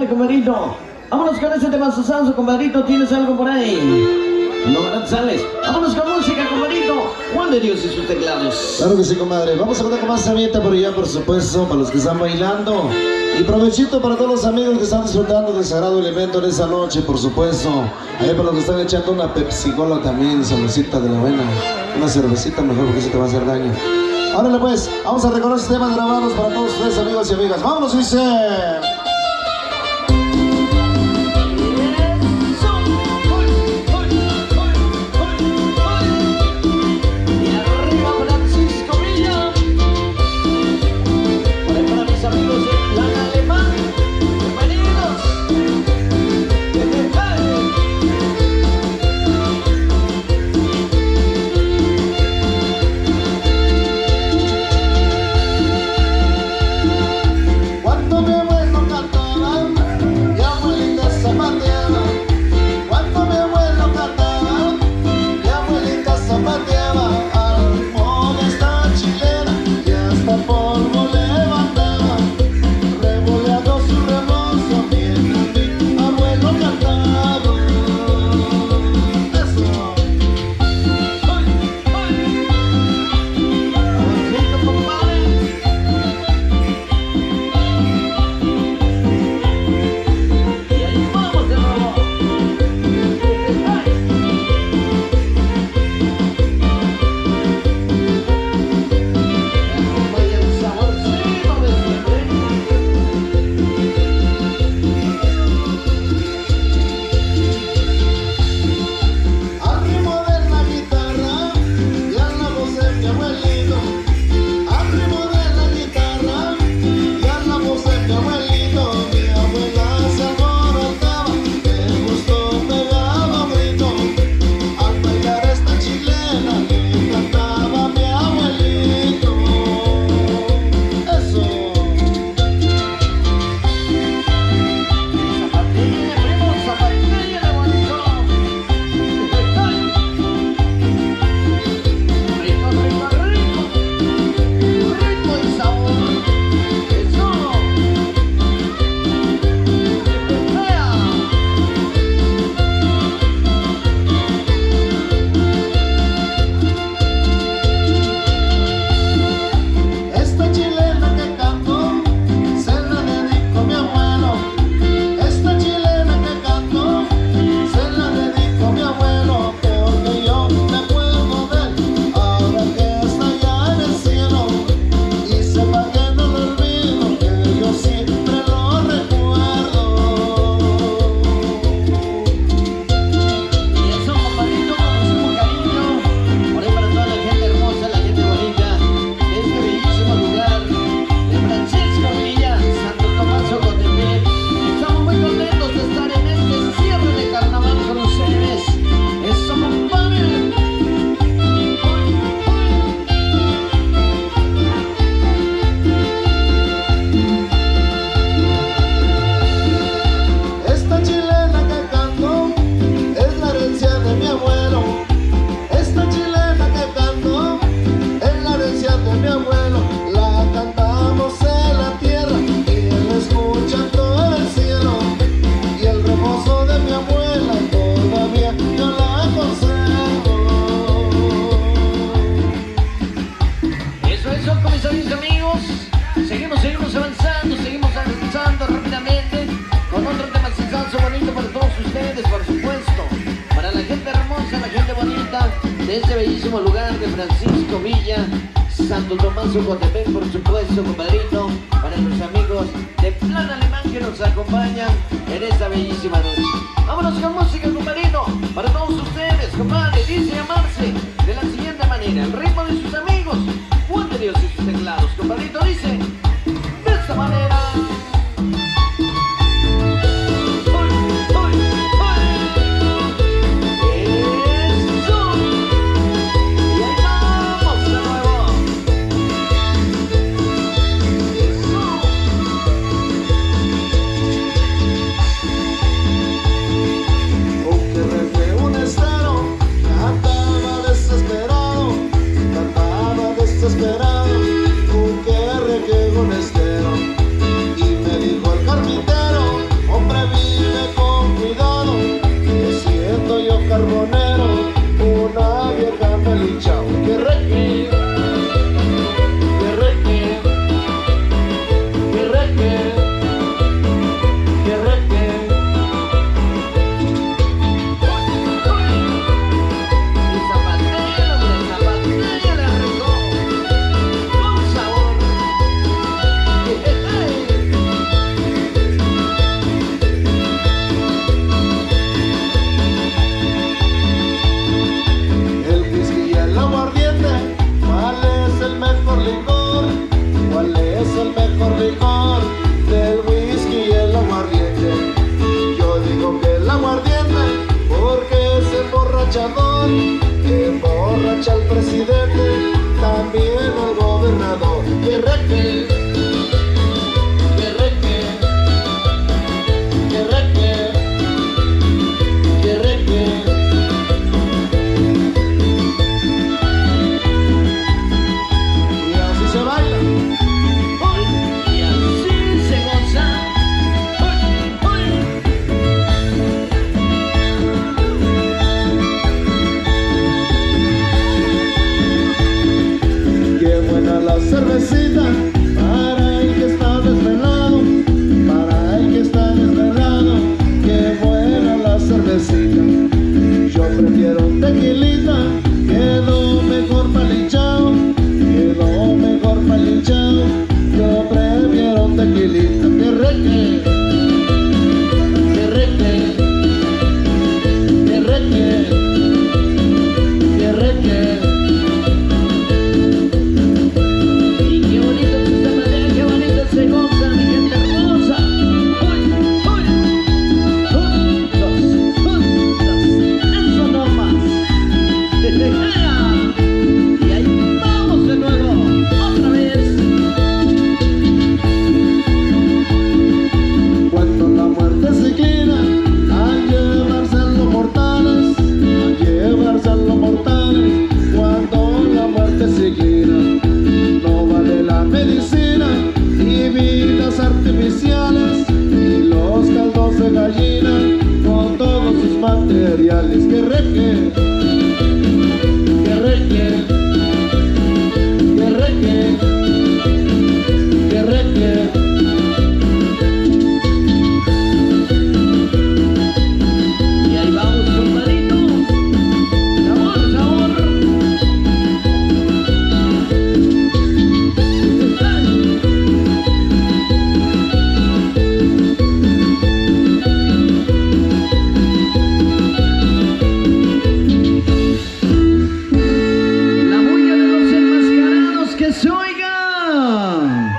Compadrito, vámonos con ese tema sasanzo, compadrito, ¿tienes algo por ahí? No, ¿verdad? Sales. Vámonos con música, compadrito. Juan de Dios y sus teclados. Claro que sí, comadre. Vamos a contar con más ambiente por allá, por supuesto, para los que están bailando. Y provechito para todos los amigos que están disfrutando del sagrado elemento en esa noche, por supuesto. Ahí para los que están echando una Pepsi-Cola también, cervecita de la buena. Una cervecita mejor porque eso te va a hacer daño. Ahora pues, vamos a recordar estos temas grabados para todos ustedes, amigos y amigas. ¡Vámonos, dice! De este bellísimo lugar de Francisco Villa, Santo Tomás Ocotepec, por supuesto, compadrito, para los amigos de Plan Alemán que nos acompañan en esta bellísima noche. Vámonos con música, compadrito, para todos ustedes, compadre. Dice llamarse de la siguiente manera, el ritmo de sus amigos, Juan de Dios y sus teclados, compadrito, dice de esta manera. que emborracha al presidente, también al gobernador. Que reque, que reque, que reque, que reque. Y así se baila. Y así se goza. Qué buena la cervecita para el que está desvelado, para el que está desvelado. Qué buena la cervecita. Yo prefiero un tequilita, quedó mejor palichao, quedó mejor palichao. Yo prefiero un tequilita. Que reque, que reque, que reque, que reque. Y qué bonito se está manera, qué bonito se goza, mi gente hermosa. Juntos, eso no más. Y ahí vamos de nuevo, otra vez. Cuando la muerte se inclina a llevarse a los mortales, a llevarse a los mortales. Cuando la muerte se inclina, no vale la medicina y vidas artificiales y los caldos de gallina con todos sus materiales. Que reque, que reque, que reque, que reque. Y ahí vamos, compadrito. Sabor, sabor. La bulla de los enmascarados, que se oiga.